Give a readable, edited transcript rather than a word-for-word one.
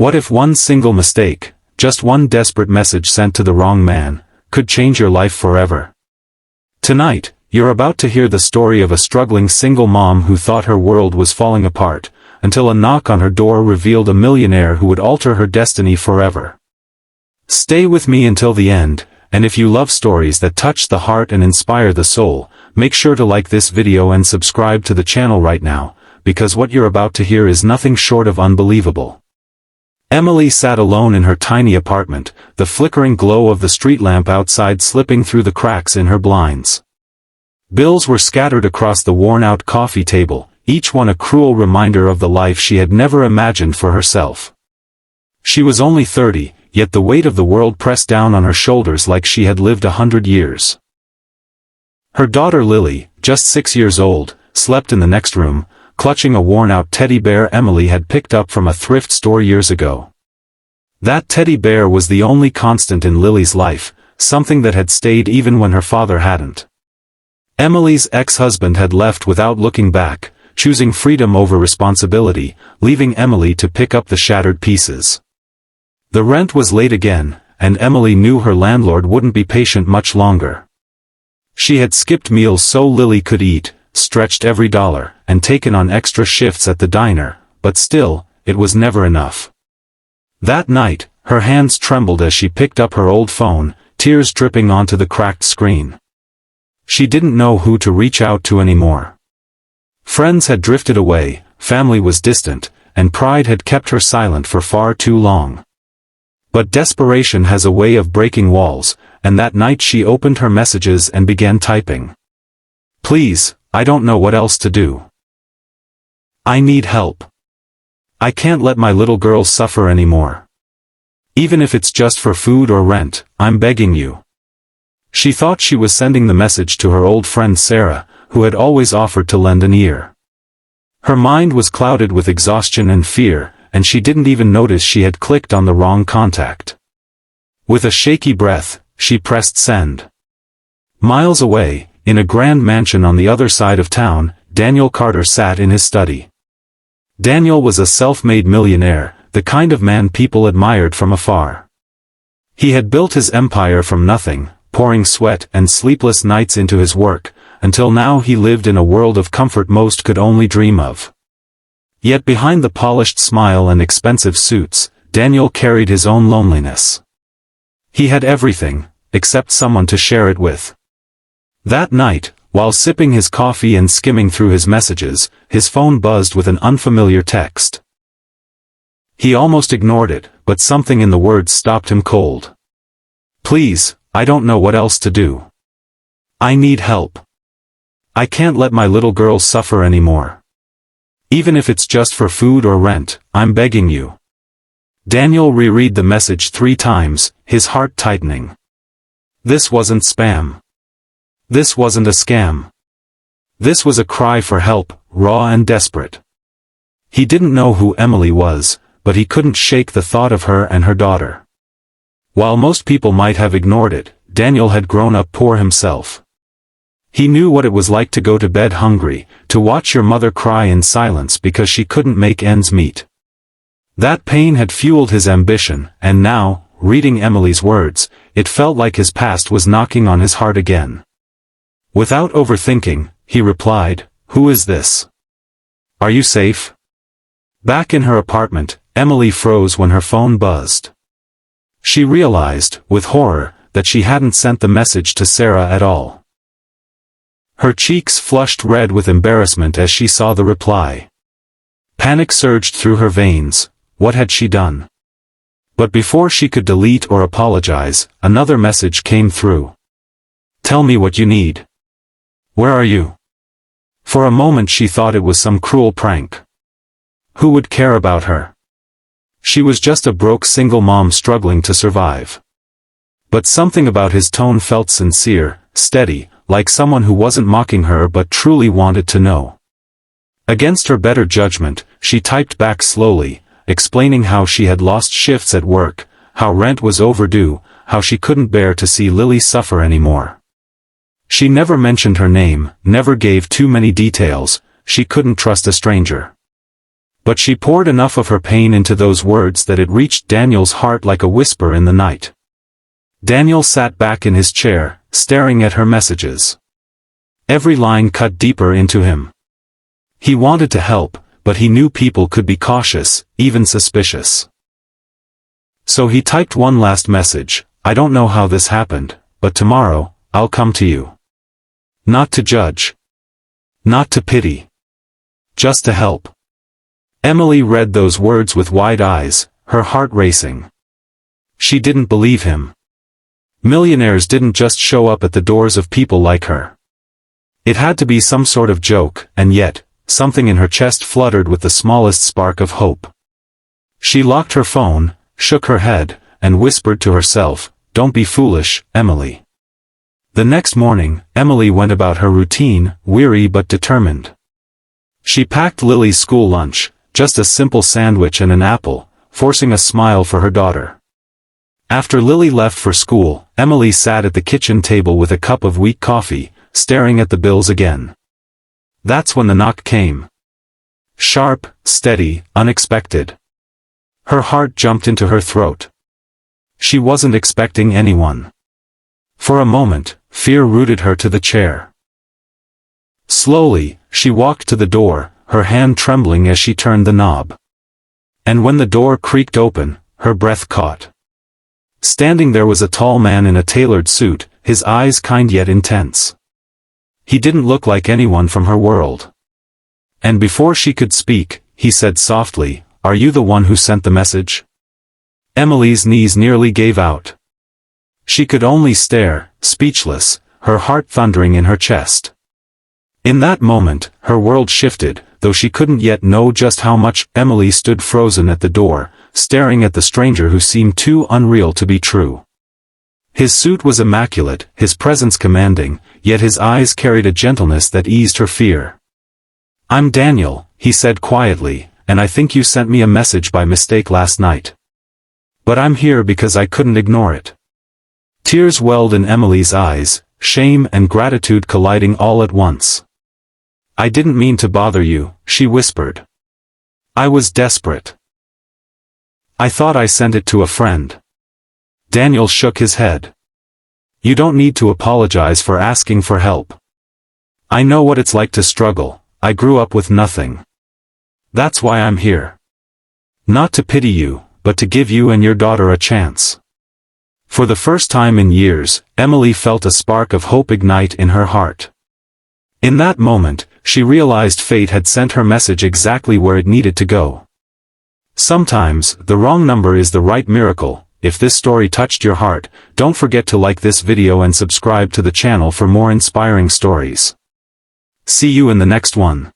What if one single mistake, just one desperate message sent to the wrong man, could change your life forever? Tonight, you're about to hear the story of a struggling single mom who thought her world was falling apart, until a knock on her door revealed a millionaire who would alter her destiny forever. Stay with me until the end, and if you love stories that touch the heart and inspire the soul, make sure to like this video and subscribe to the channel right now, because what you're about to hear is nothing short of unbelievable. Emily sat alone in her tiny apartment, the flickering glow of the street lamp outside slipping through the cracks in her blinds. Bills were scattered across the worn-out coffee table, each one a cruel reminder of the life she had never imagined for herself. She was only 30, yet the weight of the world pressed down on her shoulders like she had lived 100 years. Her daughter Lily, just 6 years old, slept in the next room, clutching a worn-out teddy bear Emily had picked up from a thrift store years ago. That teddy bear was the only constant in Lily's life, something that had stayed even when her father hadn't. Emily's ex-husband had left without looking back, choosing freedom over responsibility, leaving Emily to pick up the shattered pieces. The rent was late again, and Emily knew her landlord wouldn't be patient much longer. She had skipped meals so Lily could eat, stretched every dollar, and taken on extra shifts at the diner, but still, it was never enough. That night, her hands trembled as she picked up her old phone, tears dripping onto the cracked screen. She didn't know who to reach out to anymore. Friends had drifted away, family was distant, and pride had kept her silent for far too long. But desperation has a way of breaking walls, and that night she opened her messages and began typing. "Please, I don't know what else to do. I need help. I can't let my little girl suffer anymore. Even if it's just for food or rent, I'm begging you." She thought she was sending the message to her old friend Sarah, who had always offered to lend an ear. Her mind was clouded with exhaustion and fear, and she didn't even notice she had clicked on the wrong contact. With a shaky breath, she pressed send. Miles away, in a grand mansion on the other side of town, Daniel Carter sat in his study. Daniel was a self-made millionaire, the kind of man people admired from afar. He had built his empire from nothing, pouring sweat and sleepless nights into his work, until now he lived in a world of comfort most could only dream of. Yet behind the polished smile and expensive suits, Daniel carried his own loneliness. He had everything, except someone to share it with. That night, while sipping his coffee and skimming through his messages, his phone buzzed with an unfamiliar text. He almost ignored it, but something in the words stopped him cold. "Please, I don't know what else to do. I need help. I can't let my little girl suffer anymore. Even if it's just for food or rent, I'm begging you." Daniel reread the message 3 times, his heart tightening. This wasn't spam. This wasn't a scam. This was a cry for help, raw and desperate. He didn't know who Emily was, but he couldn't shake the thought of her and her daughter. While most people might have ignored it, Daniel had grown up poor himself. He knew what it was like to go to bed hungry, to watch your mother cry in silence because she couldn't make ends meet. That pain had fueled his ambition, and now, reading Emily's words, it felt like his past was knocking on his heart again. Without overthinking, he replied, "Who is this? Are you safe?" Back in her apartment, Emily froze when her phone buzzed. She realized, with horror, that she hadn't sent the message to Sarah at all. Her cheeks flushed red with embarrassment as she saw the reply. Panic surged through her veins. What had she done? But before she could delete or apologize, another message came through. "Tell me what you need. Where are you?" For a moment she thought it was some cruel prank. Who would care about her? She was just a broke single mom struggling to survive. But something about his tone felt sincere, steady, like someone who wasn't mocking her but truly wanted to know. Against her better judgment, she typed back slowly, explaining how she had lost shifts at work, how rent was overdue, how she couldn't bear to see Lily suffer anymore. She never mentioned her name, never gave too many details. She couldn't trust a stranger. But she poured enough of her pain into those words that it reached Daniel's heart like a whisper in the night. Daniel sat back in his chair, staring at her messages. Every line cut deeper into him. He wanted to help, but he knew people could be cautious, even suspicious. So he typed one last message: "I don't know how this happened, but tomorrow, I'll come to you. Not to judge. Not to pity. Just to help." Emily read those words with wide eyes, her heart racing. She didn't believe him. Millionaires didn't just show up at the doors of people like her. It had to be some sort of joke, and yet, something in her chest fluttered with the smallest spark of hope. She locked her phone, shook her head, and whispered to herself, "Don't be foolish, Emily." The next morning, Emily went about her routine, weary but determined. She packed Lily's school lunch, just a simple sandwich and an apple, forcing a smile for her daughter. After Lily left for school, Emily sat at the kitchen table with a cup of weak coffee, staring at the bills again. That's when the knock came. Sharp, steady, unexpected. Her heart jumped into her throat. She wasn't expecting anyone. For a moment, fear rooted her to the chair. Slowly, she walked to the door, her hand trembling as she turned the knob. And when the door creaked open, her breath caught. Standing there was a tall man in a tailored suit, his eyes kind yet intense. He didn't look like anyone from her world. And before she could speak, he said softly, "Are you the one who sent the message?" Emily's knees nearly gave out. She could only stare, speechless, her heart thundering in her chest. In that moment, her world shifted, though she couldn't yet know just how much. Emily stood frozen at the door, staring at the stranger who seemed too unreal to be true. His suit was immaculate, his presence commanding, yet his eyes carried a gentleness that eased her fear. "I'm Daniel," he said quietly, "and I think you sent me a message by mistake last night. But I'm here because I couldn't ignore it." Tears welled in Emily's eyes, shame and gratitude colliding all at once. "I didn't mean to bother you," she whispered. "I was desperate. I thought I sent it to a friend." Daniel shook his head. "You don't need to apologize for asking for help. I know what it's like to struggle. I grew up with nothing. That's why I'm here. Not to pity you, but to give you and your daughter a chance." For the first time in years, Emily felt a spark of hope ignite in her heart. In that moment, she realized fate had sent her message exactly where it needed to go. Sometimes, the wrong number is the right miracle. If this story touched your heart, don't forget to like this video and subscribe to the channel for more inspiring stories. See you in the next one.